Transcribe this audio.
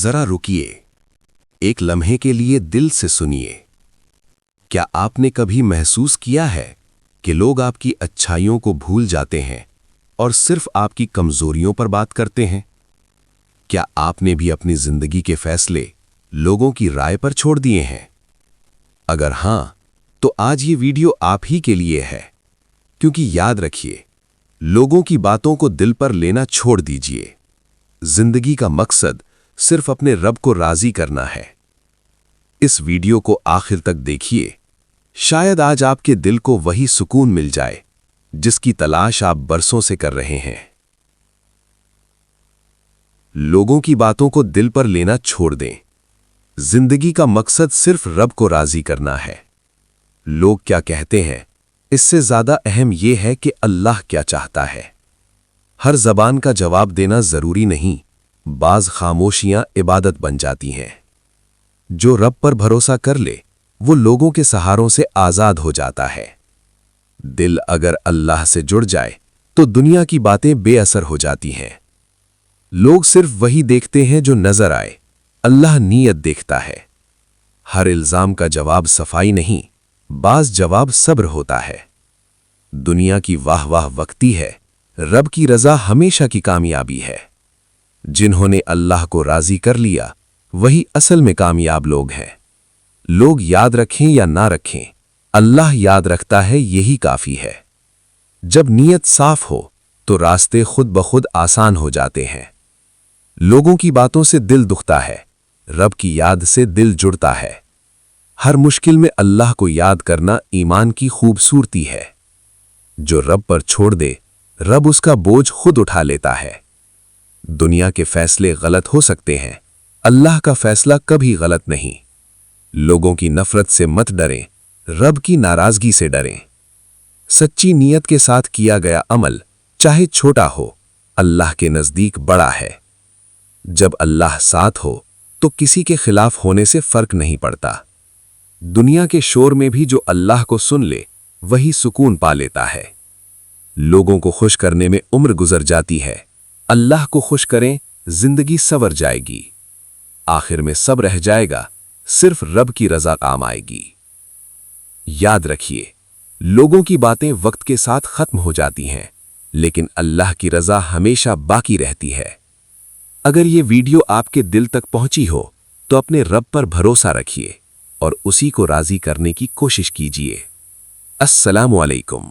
जरा रुकिए, एक लम्हे के लिए दिल से सुनिए। क्या आपने कभी महसूस किया है कि लोग आपकी अच्छाइयों को भूल जाते हैं और सिर्फ आपकी कमजोरियों पर बात करते हैं? क्या आपने भी अपनी जिंदगी के फैसले लोगों की राय पर छोड़ दिए हैं? अगर हां, तो आज ये वीडियो आप ही के लिए है, क्योंकि याद रखिए, लोगों की बातों को दिल पर लेना छोड़ दीजिए। जिंदगी का मकसद सिर्फ अपने रब को राजी करना है। इस वीडियो को आखिर तक देखिए, शायद आज आपके दिल को वही सुकून मिल जाए जिसकी तलाश आप बरसों से कर रहे हैं। लोगों की बातों को दिल पर लेना छोड़ दें। जिंदगी का मकसद सिर्फ रब को राजी करना है। लोग क्या कहते हैं, इससे ज्यादा अहम यह है कि अल्लाह क्या चाहता है। हर जबान का जवाब देना जरूरी नहीं, बाज खामोशियां इबादत बन जाती हैं। जो रब पर भरोसा कर ले, वो लोगों के सहारों से आजाद हो जाता है। दिल अगर अल्लाह से जुड़ जाए तो दुनिया की बातें बेअसर हो जाती हैं। लोग सिर्फ वही देखते हैं जो नजर आए, अल्लाह नीयत देखता है। हर इल्जाम का जवाब सफाई नहीं, बाज जवाब सब्र होता है। दुनिया की वाह वाह वक्ती है, रब की रजा हमेशा की कामयाबी है। जिन्होंने अल्लाह को राजी कर लिया, वही असल में कामयाब लोग हैं। लोग याद रखें या ना रखें, अल्लाह याद रखता है, यही काफी है। जब नीयत साफ हो तो रास्ते खुद ब खुद आसान हो जाते हैं। लोगों की बातों से दिल दुखता है, रब की याद से दिल जुड़ता है। हर मुश्किल में अल्लाह को याद करना ईमान की खूबसूरती है। जो रब पर छोड़ दे, रब उसका बोझ खुद उठा लेता है। दुनिया के फैसले गलत हो सकते हैं, अल्लाह का फैसला कभी गलत नहीं। लोगों की नफरत से मत डरें, रब की नाराजगी से डरें। सच्ची नीयत के साथ किया गया अमल, चाहे छोटा हो, अल्लाह के नजदीक बड़ा है। जब अल्लाह साथ हो तो किसी के खिलाफ होने से फर्क नहीं पड़ता। दुनिया के शोर में भी जो अल्लाह को सुन ले, वही सुकून पा लेता है। लोगों को खुश करने में उम्र गुजर जाती है, अल्लाह को खुश करें, जिंदगी संवर जाएगी। आखिर में सब रह जाएगा, सिर्फ रब की रजा काम आएगी। याद रखिए, लोगों की बातें वक्त के साथ खत्म हो जाती हैं, लेकिन अल्लाह की रजा हमेशा बाकी रहती है। अगर ये वीडियो आपके दिल तक पहुंची हो, तो अपने रब पर भरोसा रखिए और उसी को राजी करने की कोशिश कीजिए। अस्सलामु अलैकुम।